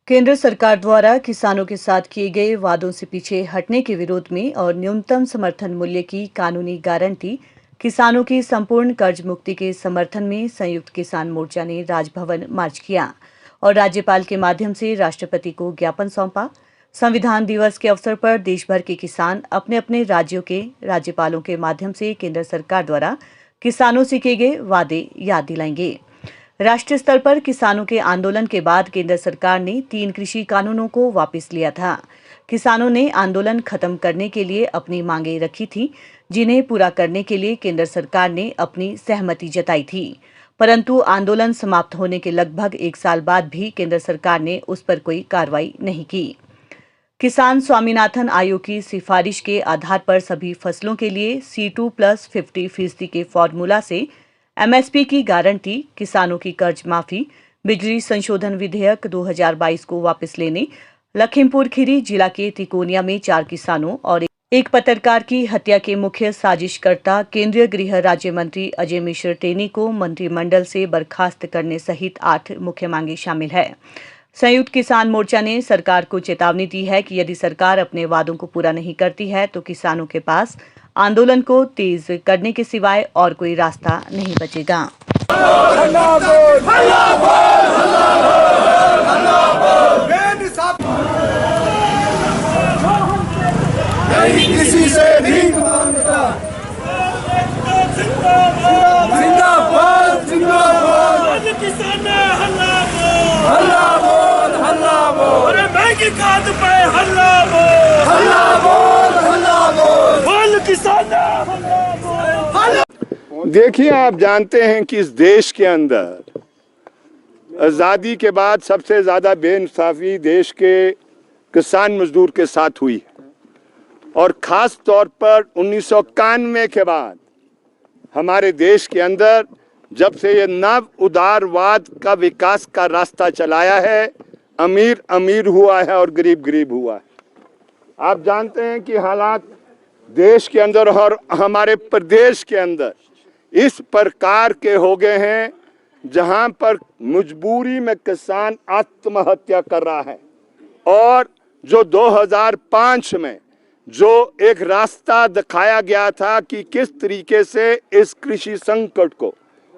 केंद्र सरकार द्वारा किसानों के साथ किए गए वादों से पीछे हटने के विरोध में और न्यूनतम समर्थन मूल्य की कानूनी गारंटी, किसानों की संपूर्ण कर्ज मुक्ति के समर्थन में संयुक्त किसान मोर्चा ने राजभवन मार्च किया और राज्यपाल के माध्यम से राष्ट्रपति को ज्ञापन सौंपा। संविधान दिवस के अवसर पर देश भर के किसान अपने अपने राज्यों के राज्यपालों के माध्यम से केंद्र सरकार द्वारा किसानों से किए गए वादे याद दिलाएंगे। राष्ट्रीय स्तर पर किसानों के आंदोलन के बाद केंद्र सरकार ने 3 कृषि कानूनों को वापस लिया था। किसानों ने आंदोलन खत्म करने के लिए अपनी मांगें रखी थी, जिन्हें पूरा करने के लिए केंद्र सरकार ने अपनी सहमति जताई थी। परंतु आंदोलन समाप्त होने के लगभग 1 साल बाद भी केंद्र सरकार ने उस पर कोई कार्रवाई नहीं की। किसान स्वामीनाथन आयोग की सिफारिश के आधार पर सभी फसलों के लिए C2+50% के फॉर्मूला से एमएसपी की गारंटी, किसानों की कर्ज माफी, बिजली संशोधन विधेयक 2022 को वापस लेने, लखीमपुर खीरी जिला के तिकोनिया में 4 किसानों और एक पत्रकार की हत्या के मुख्य साजिशकर्ता केंद्रीय गृह राज्य मंत्री अजय मिश्र टेनी को मंत्रिमंडल से बर्खास्त करने सहित 8 मुख्य मांगे शामिल है। संयुक्त किसान मोर्चा ने सरकार को चेतावनी दी है कि यदि सरकार अपने वादों को पूरा नहीं करती है तो किसानों के पास आंदोलन को तेज करने के सिवाय और कोई रास्ता नहीं बचेगा। किसी से भीख मांगता जिंदाबाद जिंदाबाद किसान हल्ला हल्ला बोल हल्ला बोल अरे महंगी खाद पे हल्ला हल्ला बोल बोल किसान देखिए, आप जानते हैं कि इस देश के अंदर आज़ादी के बाद सबसे ज़्यादा बेइंसाफी देश के किसान मजदूर के साथ हुई है और ख़ास तौर पर 1991 के बाद हमारे देश के अंदर जब से ये नव उदारवाद का विकास का रास्ता चलाया है, अमीर अमीर हुआ है और गरीब गरीब हुआ है। आप जानते हैं कि हालात देश के अंदर और हमारे प्रदेश के अंदर इस प्रकार के हो गए हैं जहां पर मजबूरी में किसान आत्महत्या कर रहा है और जो 2005 में जो एक रास्ता दिखाया गया था कि किस तरीके से इस कृषि संकट को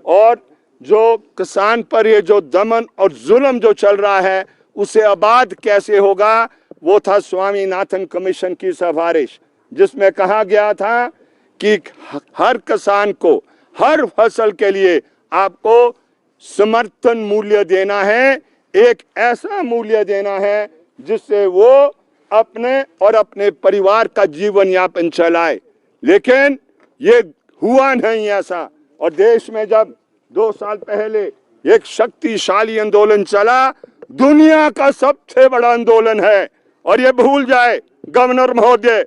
और जो किसान पर ये जो दमन और जुल्म जो चल रहा है उसे आबाद कैसे होगा, वो था स्वामीनाथन कमीशन की सिफारिश, जिसमें कहा गया था कि हर किसान को हर फसल के लिए आपको समर्थन मूल्य देना है, एक ऐसा मूल्य देना है जिससे वो अपने और अपने परिवार का जीवन यापन चलाए। लेकिन ये हुआ नहीं ऐसा और देश में जब 2 साल पहले एक शक्तिशाली आंदोलन चला, दुनिया का सबसे बड़ा आंदोलन है, और ये भूल जाए गवर्नर महोदय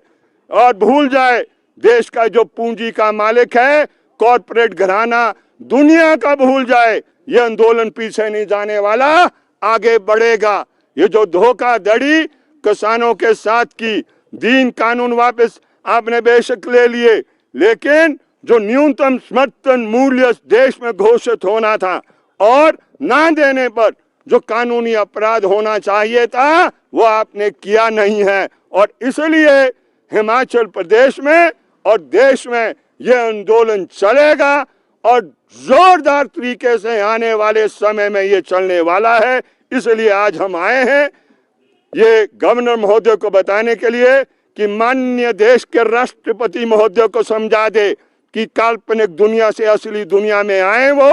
और भूल जाए देश का जो पूंजी का मालिक है, कॉर्पोरेट घराना, दुनिया का भूल जाए, ये आंदोलन पीछे नहीं जाने वाला, आगे बढ़ेगा। ये जो धोखाधड़ी किसानों के साथ की, दीन कानून वापस आपने बेशक ले लिए, लेकिन जो न्यूनतम समर्थन मूल्य देश में घोषित होना था और ना देने पर जो कानूनी अपराध होना चाहिए था वो आपने किया नहीं है। और इसलिए हिमाचल प्रदेश में और देश में ये आंदोलन चलेगा और जोरदार तरीके से आने वाले समय में ये चलने वाला है। इसलिए आज हम आए हैं ये गवर्नर महोदय को बताने के लिए कि माननीय देश के राष्ट्रपति महोदय को समझा दे कि काल्पनिक दुनिया से असली दुनिया में आए वो,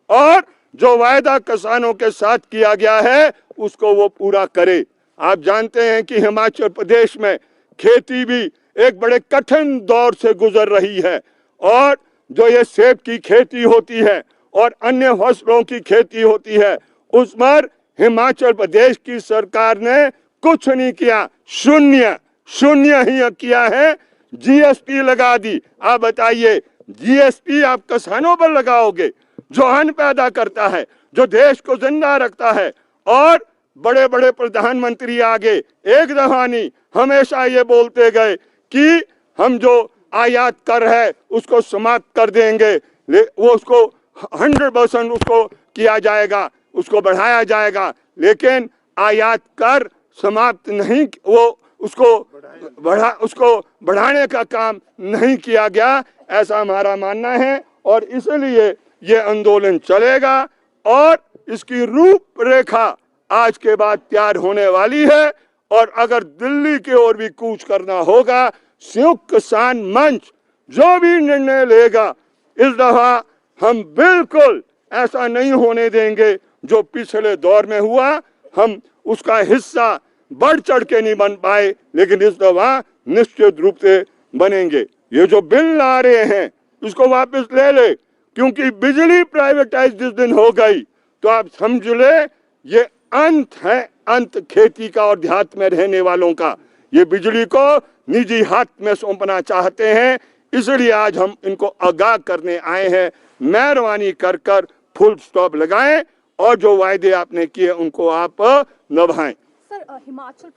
और जो वायदा किसानों के साथ किया गया है उसको वो पूरा करे। आप जानते हैं कि हिमाचल प्रदेश में खेती भी एक बड़े कठिन दौर से गुजर रही है और जो ये सेब की खेती होती है और अन्य फसलों की खेती होती है उस पर हिमाचल प्रदेश की सरकार ने कुछ नहीं किया, शून्य ही किया है। जीएसटी लगा दी। आप बताइए, जीएसटी आप किसानों पर लगाओगे जो अन्न पैदा करता है, जो देश को जिंदा रखता है। और बड़े बड़े प्रधानमंत्री आगे एक दफा नहीं हमेशा ये बोलते गए कि हम जो आयात कर है उसको समाप्त कर देंगे, वो उसको 100% उसको किया जाएगा, उसको बढ़ाया जाएगा। लेकिन आयात कर समाप्त नहीं, वो उसको बढ़ाने का काम नहीं किया गया, ऐसा हमारा मानना है। और इसलिए ये आंदोलन चलेगा और इसकी रूपरेखा आज के बाद तैयार होने वाली है। और अगर दिल्ली की ओर भी कूच करना होगा, संयुक्त किसान मंच जो भी निर्णय लेगा, इस दफा हम बिल्कुल ऐसा नहीं होने देंगे जो पिछले दौर में हुआ। हम उसका हिस्सा बढ़ चढ़ के नहीं बन पाए, लेकिन इस दफा निश्चित रूप से बनेंगे। ये जो बिल ला रहे हैं इसको वापस ले ले, क्योंकि बिजली प्राइवेटाइज जिस दिन हो गई तो आप समझ ले ये अंत है, अंत खेती का और देहात में रहने वालों का। ये बिजली को निजी हाथ में सौंपना चाहते हैं, इसलिए आज हम इनको आगाह करने आए हैं। मेहरबानी कर कर फुल स्टॉप लगाएं और जो वायदे आपने किए उनको आप निभाएं। सर, हिमाचल